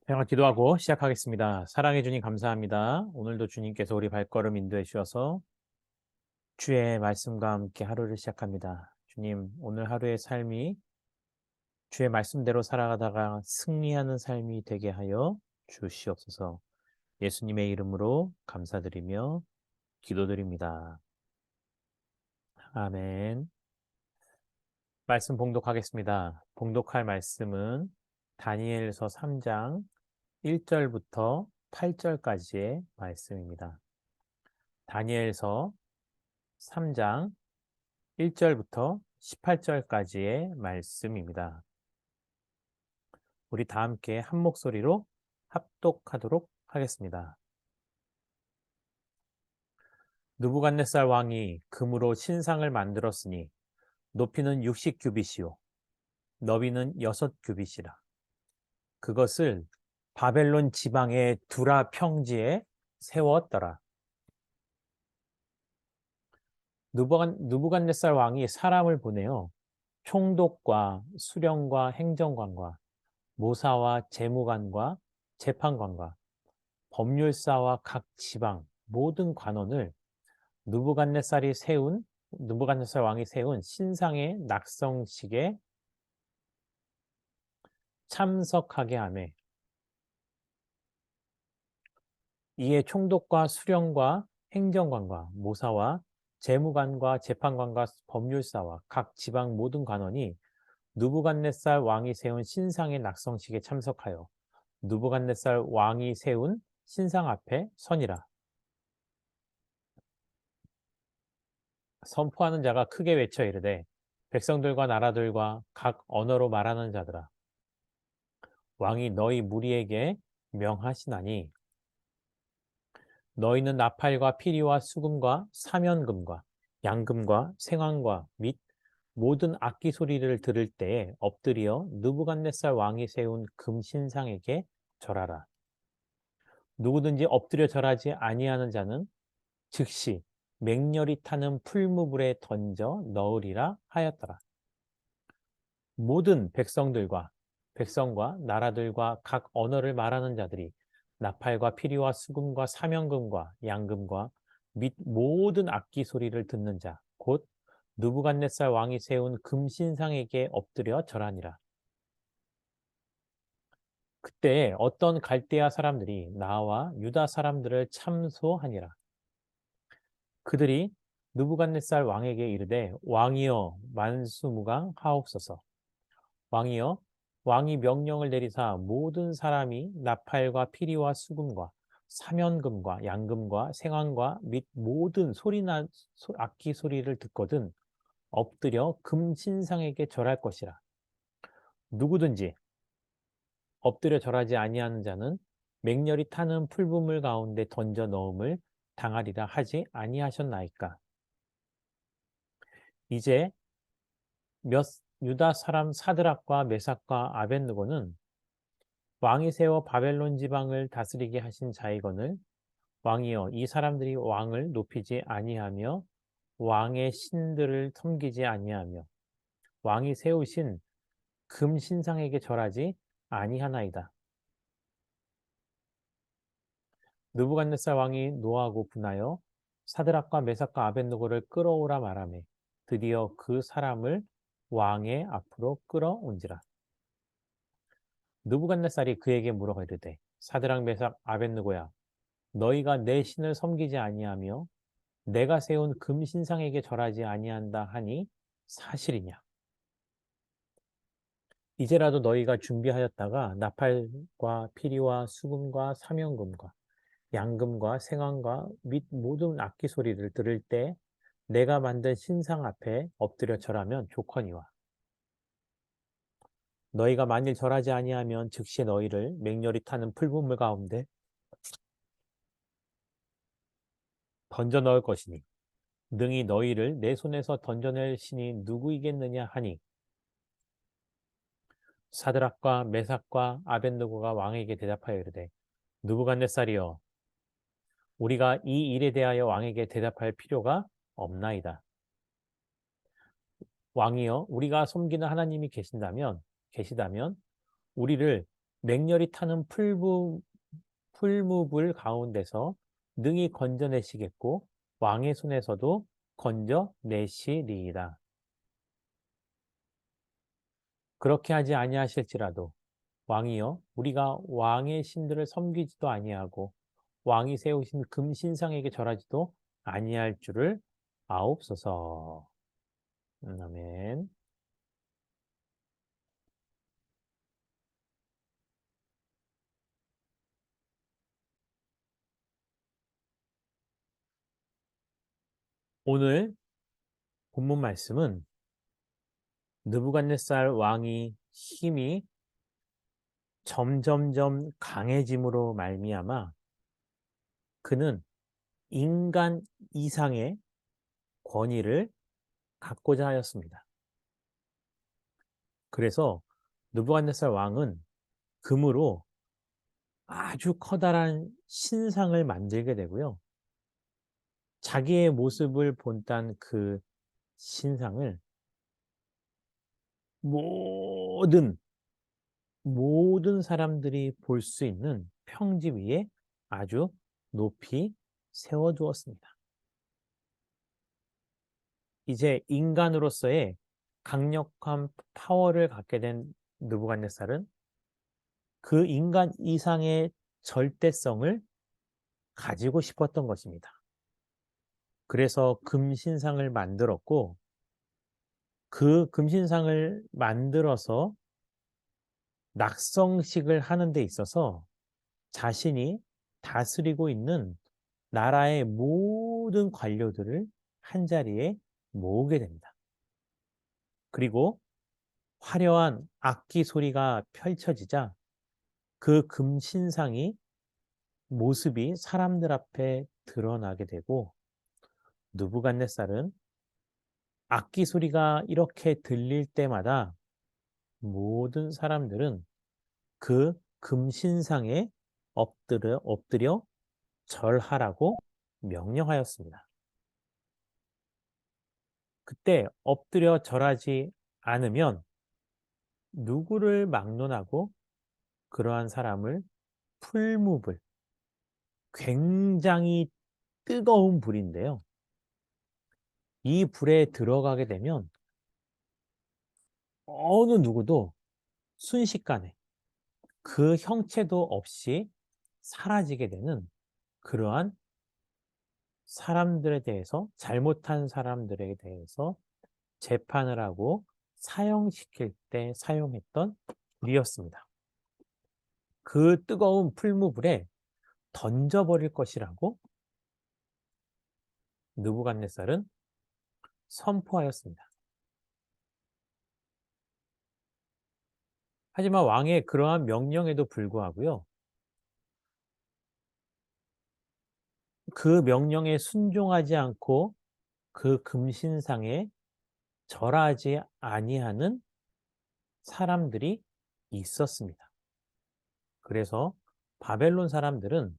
평화 기도하고 시작하겠습니다. 사랑해 주님 감사합니다. 오늘도 주님께서 우리 발걸음 인도해 주셔서 주의 말씀과 함께 하루를 시작합니다. 주님, 오늘 하루의 삶이 주의 말씀대로 살아가다가 승리하는 삶이 되게 하여 주시옵소서. 예수님의 이름으로 감사드리며 기도드립니다. 아멘. 말씀 봉독하겠습니다. 봉독할 말씀은 다니엘서 3장 1절부터 8절까지의 말씀입니다. 다니엘서 3장 1절부터 18절까지의 말씀입니다. 우리 다 함께 한 목소리로 합독하도록 하겠습니다. 느부갓네살 왕이 금으로 신상을 만들었으니 높이는 60규빗이요 너비는 6규빗이라. 그것을 바벨론 지방의 두라 평지에 세웠더라. 느부갓네살 왕이 사람을 보내어 총독과 수령과 행정관과 모사와 재무관과 재판관과 법률사와 각 지방 모든 관원을 느부갓네살 왕이 세운 신상의 낙성식에 참석하게 하매 이에 총독과 수령과 행정관과 모사와 재무관과 재판관과 법률사와 각 지방 모든 관원이 느부갓네살 왕이 세운 신상의 낙성식에 참석하여 느부갓네살 왕이 세운 신상 앞에 서니라. 선포하는 자가 크게 외쳐 이르되 백성들과 나라들과 각 언어로 말하는 자들아 왕이 너희 무리에게 명하시나니 너희는 나팔과 피리와 수금과 사면금과 양금과 생황과 및 모든 악기 소리를 들을 때에 엎드려 느부갓네살 왕이 세운 금신상에게 절하라. 누구든지 엎드려 절하지 아니하는 자는 즉시 맹렬히 타는 풀무불에 던져 넣으리라 하였더라. 모든 백성과 나라들과 각 언어를 말하는 자들이 나팔과 피리와 수금과 사면금과 양금과 및 모든 악기 소리를 듣는 자, 곧 느부갓네살 왕이 세운 금신상에게 엎드려 절하니라. 그때 어떤 갈대아 사람들이 나와 유다 사람들을 참소하니라. 그들이 느부갓네살 왕에게 이르되 왕이여 만수무강 하옵소서. 왕이여 왕이 명령을 내리사 모든 사람이 나팔과 피리와 수금과 사면금과 양금과 생황과 및 모든 소리나 악기 소리를 듣거든 엎드려 금신상에게 절할 것이라. 누구든지 엎드려 절하지 아니하는 자는 맹렬히 타는 풀무불 가운데 던져 넣음을 당하리라 하지 아니하셨나이까. 이제 몇 유다 사람 사드락과 메삭과 아벳느고는 왕이 세워 바벨론 지방을 다스리게 하신 자이거늘 왕이여 이 사람들이 왕을 높이지 아니하며 왕의 신들을 섬기지 아니하며 왕이 세우신 금 신상에게 절하지 아니하나이다. 느부갓네살 왕이 노하고 분하여 사드락과 메삭과 아벳느고를 끌어오라 말하매 드디어 그 사람을 왕의 앞으로 끌어온지라. 느부갓네살이 그에게 물어 이르되 사드락 메삭 아벳느고야 너희가 내 신을 섬기지 아니하며 내가 세운 금신상에게 절하지 아니한다 하니 사실이냐? 이제라도 너희가 준비하였다가 나팔과 피리와 수금과 사면금과 양금과 생황과 및 모든 악기 소리를 들을 때 내가 만든 신상 앞에 엎드려 절하면 좋거니와 너희가 만일 절하지 아니하면 즉시 너희를 맹렬히 타는 풀무불 가운데 던져 넣을 것이니 능히 너희를 내 손에서 던져낼 신이 누구이겠느냐 하니 사드락과 메삭과 아벳느고가 왕에게 대답하여 이르되 느부갓네살이여 우리가 이 일에 대하여 왕에게 대답할 필요가 없나이다. 왕이여 우리가 섬기는 하나님이 계시다면 우리를 맹렬히 타는 풀무불 가운데서 능히 건져내시겠고 왕의 손에서도 건져내시리이다. 그렇게 하지 아니하실지라도 왕이여 우리가 왕의 신들을 섬기지도 아니하고 왕이 세우신 금신상에게 절하지도 아니할 줄을 아옵소서. 아멘. 오늘 본문 말씀은 느부갓네살 왕이 힘이 점점점 강해짐으로 말미암아 그는 인간 이상의 권위를 갖고자 하였습니다. 그래서 느부갓네살 왕은 금으로 아주 커다란 신상을 만들게 되고요. 자기의 모습을 본딴 그 신상을 모든 사람들이 볼 수 있는 평지 위에 아주 높이 세워두었습니다. 이제 인간으로서의 강력한 파워를 갖게 된 느부갓네살은 그 인간 이상의 절대성을 가지고 싶었던 것입니다. 그래서 금신상을 만들었고 그 금신상을 만들어서 낙성식을 하는 데 있어서 자신이 다스리고 있는 나라의 모든 관료들을 한자리에 모으게 됩니다. 그리고 화려한 악기 소리가 펼쳐지자 그 금신상이 모습이 사람들 앞에 드러나게 되고 느부갓네살은 악기 소리가 이렇게 들릴 때마다 모든 사람들은 그 금신상에 엎드려 절하라고 명령하였습니다. 그때 엎드려 절하지 않으면 누구를 막론하고 그러한 사람을 풀무불, 굉장히 뜨거운 불인데요. 이 불에 들어가게 되면 어느 누구도 순식간에 그 형체도 없이 사라지게 되는 그러한 사람들에 대해서 잘못한 사람들에 대해서 재판을 하고 사형시킬 때 사용했던 불이었습니다. 그 뜨거운 풀무불에 던져버릴 것이라고 느부갓네살은 선포하였습니다. 하지만 왕의 그러한 명령에도 불구하고요. 그 명령에 순종하지 않고 그 금신상에 절하지 아니하는 사람들이 있었습니다. 그래서 바벨론 사람들은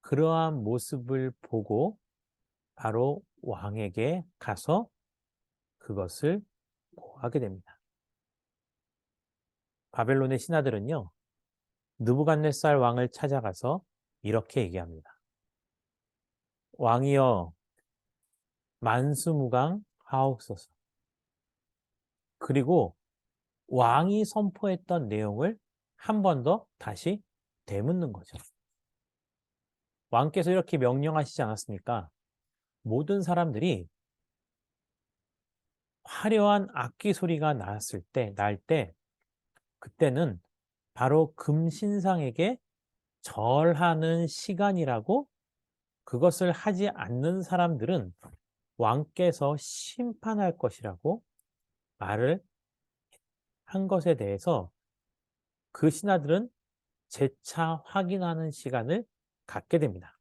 그러한 모습을 보고 바로 왕에게 가서 그것을 고하게 됩니다. 바벨론의 신하들은요, 느부갓네살 왕을 찾아가서 이렇게 얘기합니다. 왕이여, 만수무강 하옵소서. 그리고 왕이 선포했던 내용을 한 번 더 다시 되묻는 거죠. 왕께서 이렇게 명령하시지 않았습니까? 모든 사람들이 화려한 악기 소리가 날 때, 그때는 바로 금신상에게 절하는 시간이라고 그것을 하지 않는 사람들은 왕께서 심판할 것이라고 말을 한 것에 대해서 그 신하들은 재차 확인하는 시간을 갖게 됩니다.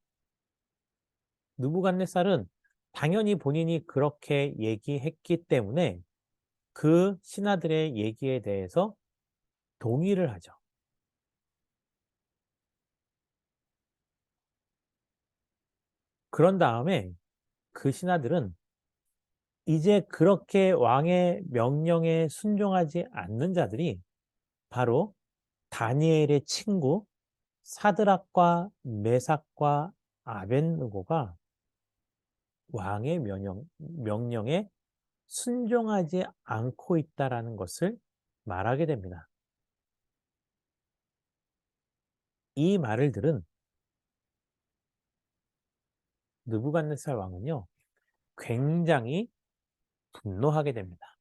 느부갓네살은 당연히 본인이 그렇게 얘기했기 때문에 그 신하들의 얘기에 대해서 동의를 하죠. 그런 다음에 그 신하들은 이제 그렇게 왕의 명령에 순종하지 않는 자들이 바로 다니엘의 친구 사드락과 메삭과 아벤느고가 왕의 명령에 순종하지 않고 있다라는 것을 말하게 됩니다. 이 말을 들은 느부갓네살 왕은요, 굉장히 분노하게 됩니다.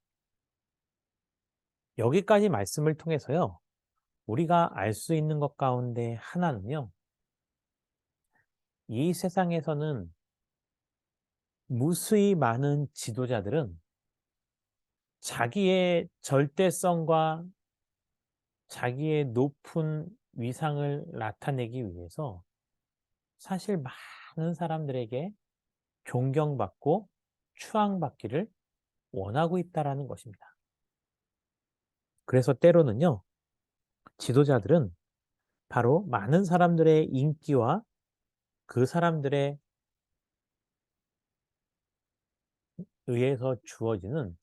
여기까지 말씀을 통해서요, 우리가 알 수 있는 것 가운데 하나는요, 이 세상에서는 무수히 많은 지도자들은 자기의 절대성과 자기의 높은 위상을 나타내기 위해서 사실 많은 사람들에게 존경받고 추앙받기를 원하고 있다라는 것입니다. 그래서 때로는요, 지도자들은 바로 많은 사람들의 인기와 그 사람들에 의해서 주어지는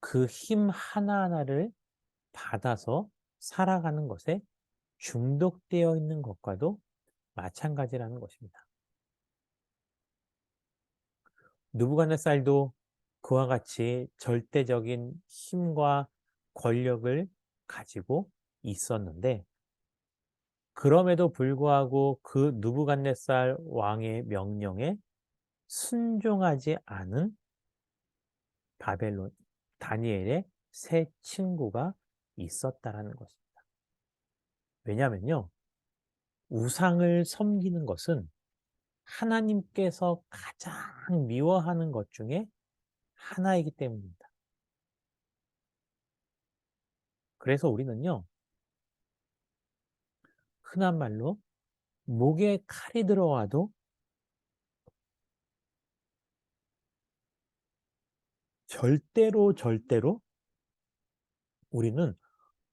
그 힘 하나하나를 받아서 살아가는 것에 중독되어 있는 것과도 마찬가지라는 것입니다. 느부갓네살도 그와 같이 절대적인 힘과 권력을 가지고 있었는데 그럼에도 불구하고 그 느부갓네살 왕의 명령에 순종하지 않은 바벨론 다니엘의 세 친구가 있었다라는 것입니다. 왜냐하면요. 우상을 섬기는 것은 하나님께서 가장 미워하는 것 중에 하나이기 때문입니다. 그래서 우리는요. 흔한 말로 목에 칼이 들어와도 절대로 우리는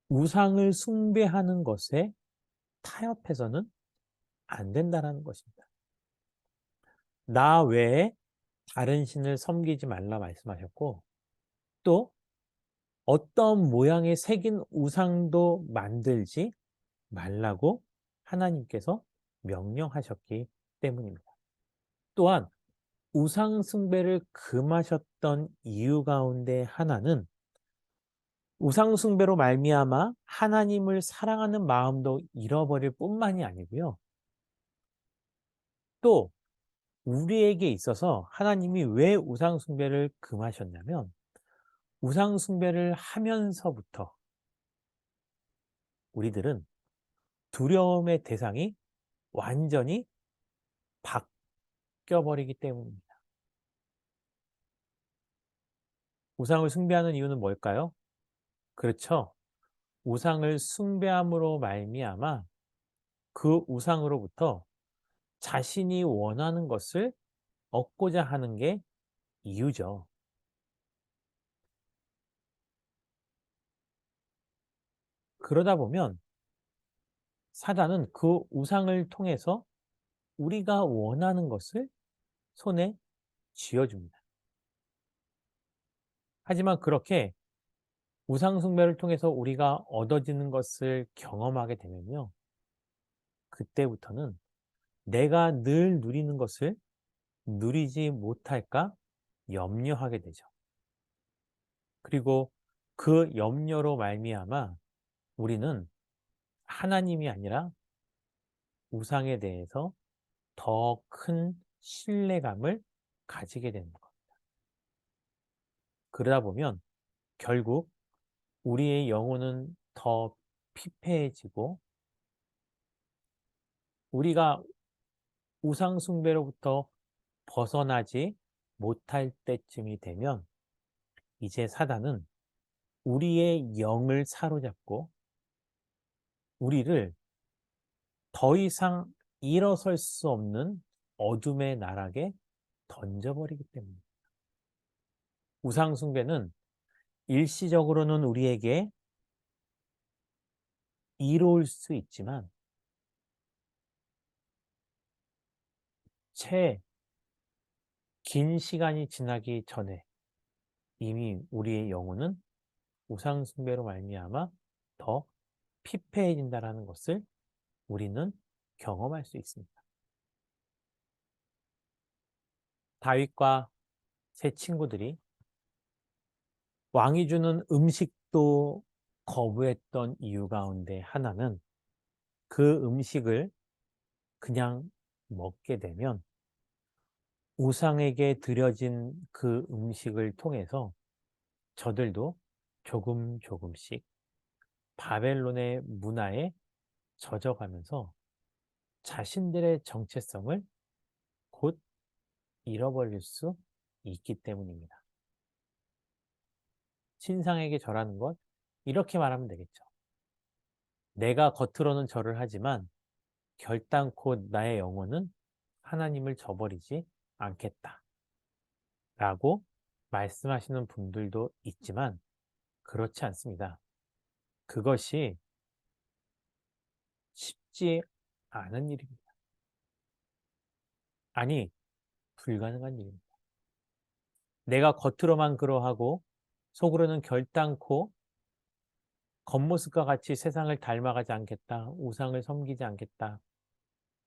우상을 숭배하는 것에 타협해서는 안 된다는 것입니다. 나 외에 다른 신을 섬기지 말라 말씀하셨고 또 어떤 모양의 새긴 우상도 만들지 말라고 하나님께서 명령하셨기 때문입니다. 또한 우상 숭배를 금하셨던 이유 가운데 하나는 우상 숭배로 말미암아 하나님을 사랑하는 마음도 잃어버릴 뿐만이 아니고요. 또 우리에게 있어서 하나님이 왜 우상 숭배를 금하셨냐면 우상 숭배를 하면서부터 우리들은 두려움의 대상이 완전히 바뀌어버리기 때문입니다. 우상을 숭배하는 이유는 뭘까요? 그렇죠. 우상을 숭배함으로 말미암아 그 우상으로부터 자신이 원하는 것을 얻고자 하는 게 이유죠. 그러다 보면 사단은 그 우상을 통해서 우리가 원하는 것을 손에 쥐어줍니다. 하지만 그렇게 우상 숭배를 통해서 우리가 얻어지는 것을 경험하게 되면요. 그때부터는 내가 늘 누리는 것을 누리지 못할까 염려하게 되죠. 그리고 그 염려로 말미암아 우리는 하나님이 아니라 우상에 대해서 더 큰 신뢰감을 가지게 되는 것. 그러다 보면 결국 우리의 영혼은 더 피폐해지고 우리가 우상 숭배로부터 벗어나지 못할 때쯤이 되면 이제 사단은 우리의 영을 사로잡고 우리를 더 이상 일어설 수 없는 어둠의 나락에 던져버리기 때문입니다. 우상 숭배는 일시적으로는 우리에게 이로울 수 있지만 채 긴 시간이 지나기 전에 이미 우리의 영혼은 우상 숭배로 말미암아 더 피폐해진다라는 것을 우리는 경험할 수 있습니다. 다윗과 세 친구들이 왕이 주는 음식도 거부했던 이유 가운데 하나는 그 음식을 그냥 먹게 되면 우상에게 드려진 그 음식을 통해서 저들도 조금 조금씩 바벨론의 문화에 젖어가면서 자신들의 정체성을 곧 잃어버릴 수 있기 때문입니다. 신상에게 절하는 것, 이렇게 말하면 되겠죠. 내가 겉으로는 절을 하지만 결단코 나의 영혼은 하나님을 저버리지 않겠다. 라고 말씀하시는 분들도 있지만 그렇지 않습니다. 그것이 쉽지 않은 일입니다. 아니, 불가능한 일입니다. 내가 겉으로만 그러하고 속으로는 결단코 겉모습과 같이 세상을 닮아가지 않겠다, 우상을 섬기지 않겠다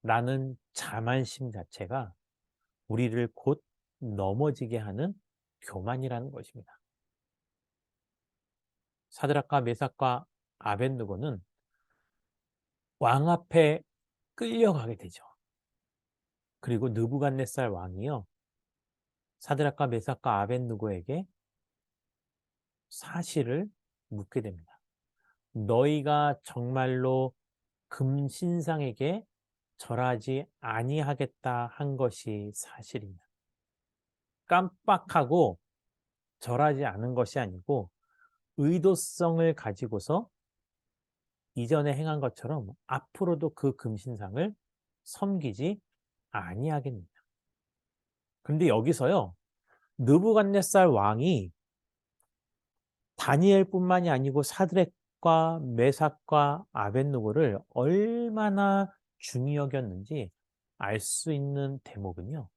라는 자만심 자체가 우리를 곧 넘어지게 하는 교만이라는 것입니다. 사드락과 메삭과 아벳느고는 왕 앞에 끌려가게 되죠. 그리고 느부갓네살 왕이요, 사드락과 메삭과 아벳느고에게 사실을 묻게 됩니다. 너희가 정말로 금신상에게 절하지 아니하겠다 한 것이 사실이냐? 깜빡하고 절하지 않은 것이 아니고 의도성을 가지고서 이전에 행한 것처럼 앞으로도 그 금신상을 섬기지 아니하겠느냐? 그런데 여기서요, 느부갓네살 왕이 다니엘뿐만이 아니고 사드렉과 메삭과 아벳느고를 얼마나 중히 여겼는지 알 수 있는 대목은요,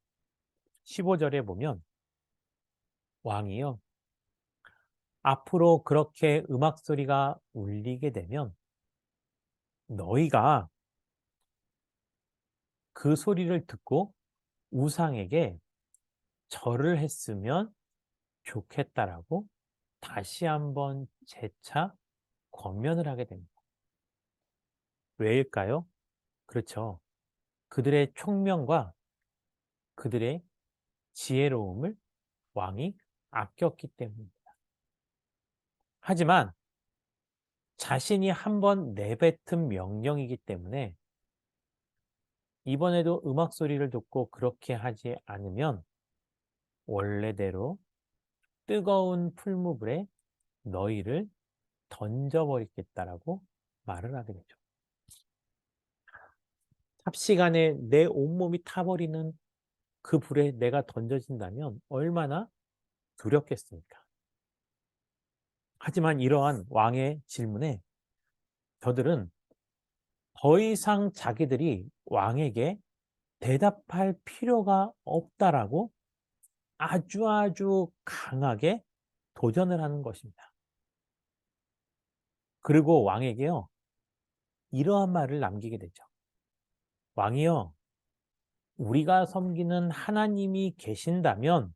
15절에 보면 왕이요, 앞으로 그렇게 음악 소리가 울리게 되면 너희가 그 소리를 듣고 우상에게 절을 했으면 좋겠다라고 다시 한번 재차 권면을 하게 됩니다. 왜일까요? 그렇죠. 그들의 총명과 그들의 지혜로움을 왕이 아꼈기 때문입니다. 하지만 자신이 한번 내뱉은 명령이기 때문에 이번에도 음악 소리를 듣고 그렇게 하지 않으면 원래대로 뜨거운 풀무불에 너희를 던져버리겠다라고 말을 하게 되죠. 삽시간에 내 온몸이 타버리는 그 불에 내가 던져진다면 얼마나 두렵겠습니까? 하지만 이러한 왕의 질문에 저들은 더 이상 자기들이 왕에게 대답할 필요가 없다라고 아주 강하게 도전을 하는 것입니다. 그리고 왕에게요, 이러한 말을 남기게 되죠. 왕이요, 우리가 섬기는 하나님이 계신다면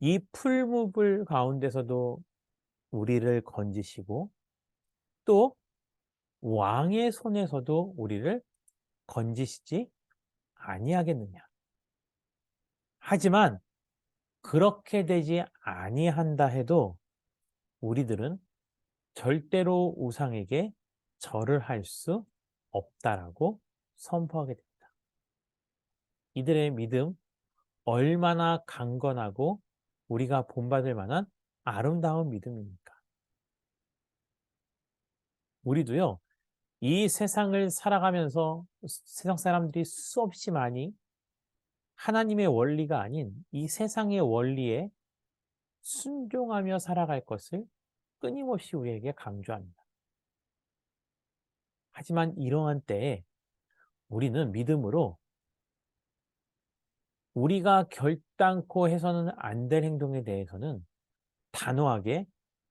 이 풀무불 가운데서도 우리를 건지시고 또 왕의 손에서도 우리를 건지시지 아니하겠느냐. 하지만 그렇게 되지 아니한다 해도 우리들은 절대로 우상에게 절을 할 수 없다라고 선포하게 됩니다. 이들의 믿음 얼마나 강건하고 우리가 본받을 만한 아름다운 믿음입니까? 우리도요, 이 세상을 살아가면서 세상 사람들이 수없이 많이 하나님의 원리가 아닌 이 세상의 원리에 순종하며 살아갈 것을 끊임없이 우리에게 강조합니다. 하지만 이러한 때에 우리는 믿음으로 우리가 결단코 해서는 안 될 행동에 대해서는 단호하게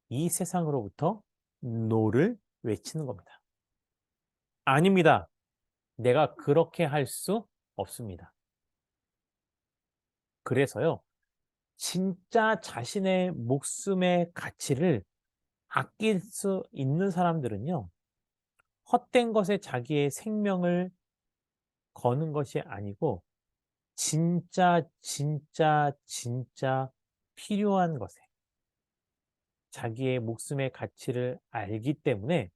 이 세상으로부터 노를 외치는 겁니다. 아닙니다. 내가 그렇게 할 수 없습니다. 그래서요, 진짜 자신의 목숨의 가치를 아낄 수 있는 사람들은요, 헛된 것에 자기의 생명을 거는 것이 아니고, 진짜 필요한 것에 자기의 목숨의 가치를 알기 때문에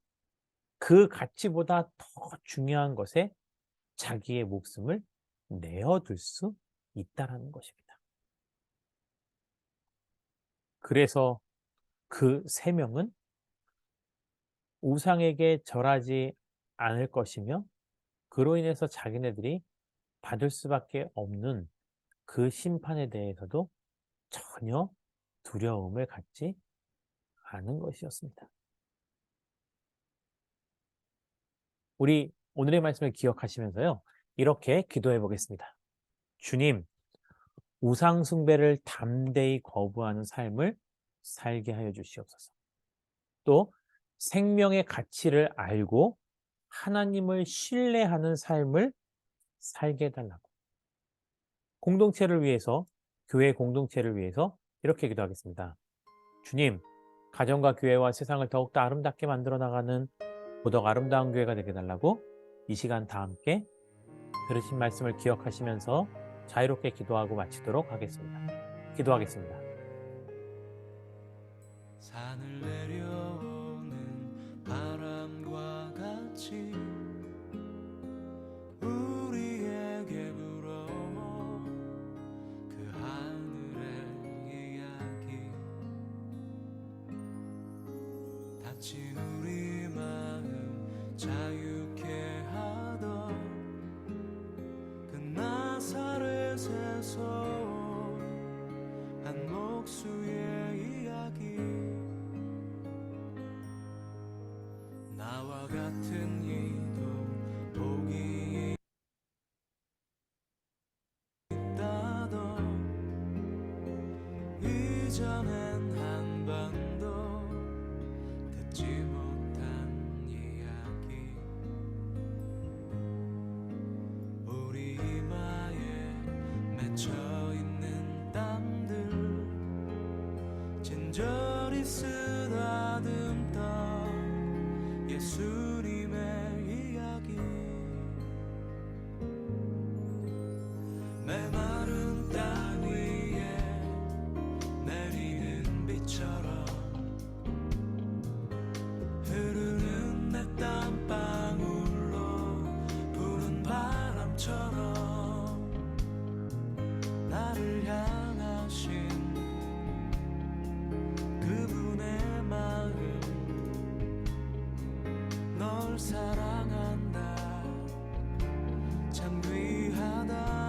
그 가치보다 더 중요한 것에 자기의 목숨을 내어둘 수 있다라는 것입니다. 그래서 그 세 명은 우상에게 절하지 않을 것이며 그로 인해서 자기네들이 받을 수밖에 없는 그 심판에 대해서도 전혀 두려움을 갖지 않은 것이었습니다. 우리 오늘의 말씀을 기억하시면서요, 이렇게 기도해 보겠습니다. 주님, 우상 숭배를 담대히 거부하는 삶을 살게 하여 주시옵소서. 또 생명의 가치를 알고 하나님을 신뢰하는 삶을 살게 해달라고. 공동체를 위해서, 교회 공동체를 위해서 이렇게 기도하겠습니다. 주님, 가정과 교회와 세상을 더욱더 아름답게 만들어 나가는 보더 아름다운 교회가 되게 해달라고 이 시간 다 함께 들으신 말씀을 기억하시면서 자유롭게 기도하고 마치도록 하겠습니다. 기도하겠습니다. 산을 내려오는 바람과 같이 우리에게 불어온 그 하늘의 이야기, 다친 우리 마음 자유케 하던 그 나사렛에서 한 목수의 이야기, 나와 같은 이도 복이 있다던 이전엔 한 번도 듣지 못한 이야기, 우리 이마에 맺혀있는 땀들 진저리 쓰다듬던 예수님의 이야기, 메마른 땅 위에 내리는 비처럼 흐르는 내 땀방울로 부는 바람처럼 나를 향하신 그분의 마음, 널 사랑한다, 참 귀하다.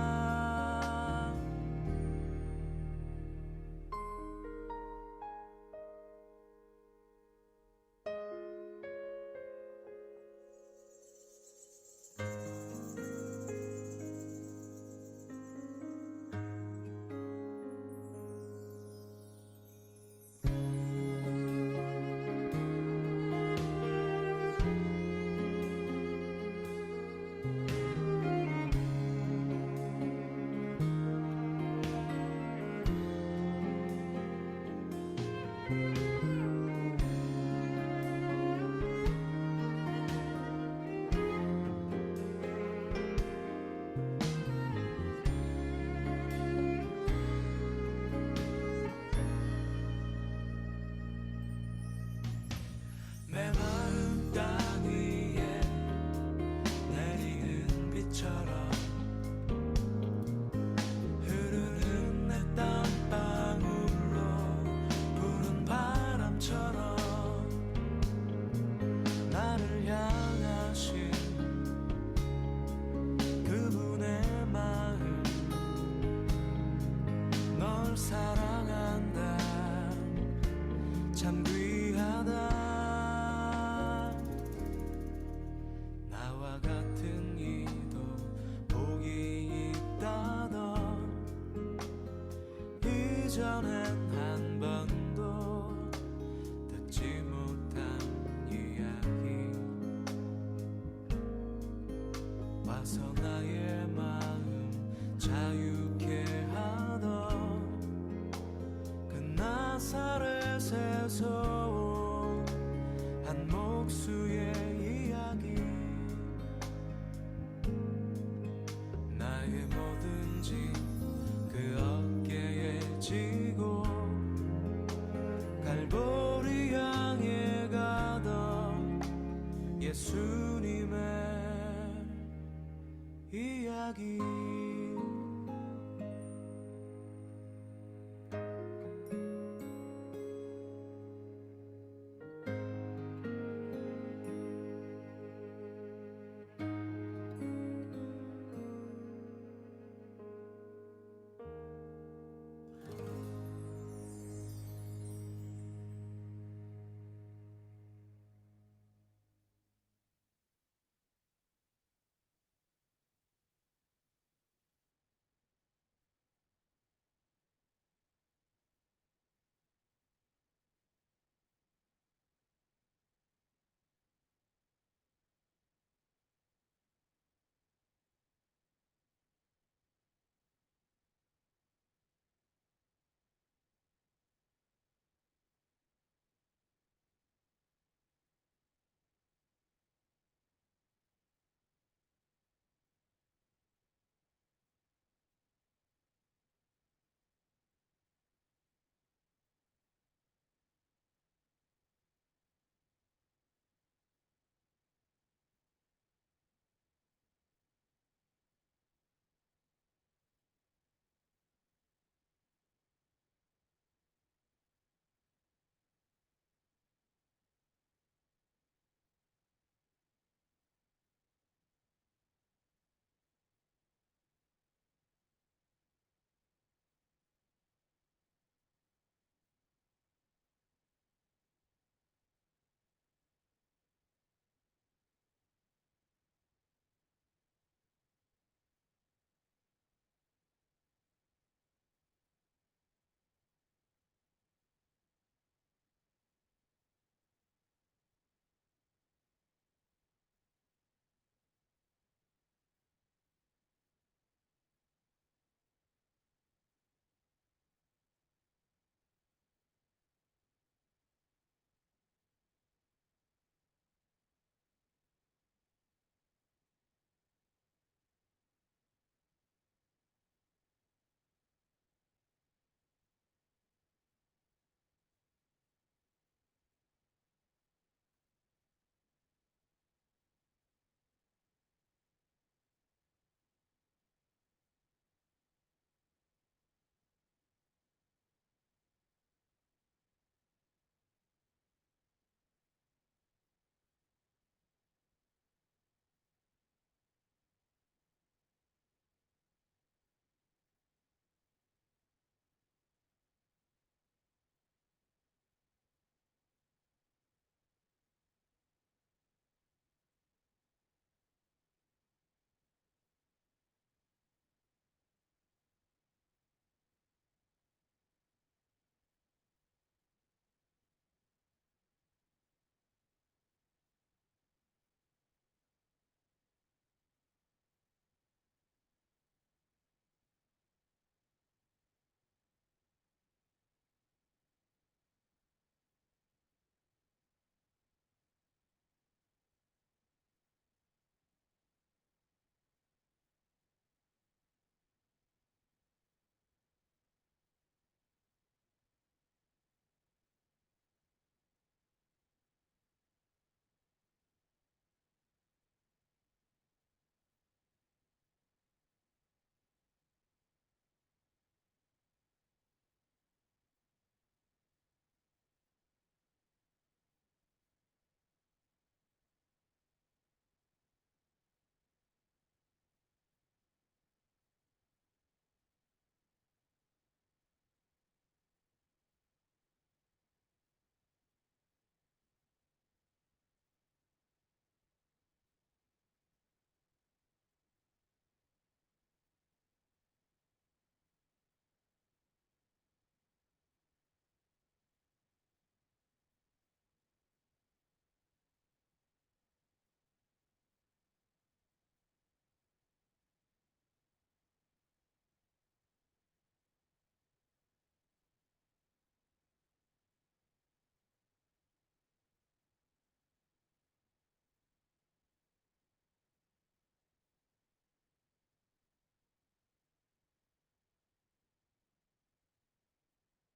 메마른 땅 위에 내리는 비처럼 흐르는 내 땀방울로 부는 바람처럼 나를 향하신 그분의 마음, 널 사랑한다, 참 귀하다. 나와 같은 이도 복이 있다던 이전엔 한 번도 듣지 못한 와서 나의 마음 자유케 하던 그 나사렛에서 온 한 목수의 이야기 나의 모든 짐 그 어깨에 지고 갈보리 향해 가던 예수님의 이야기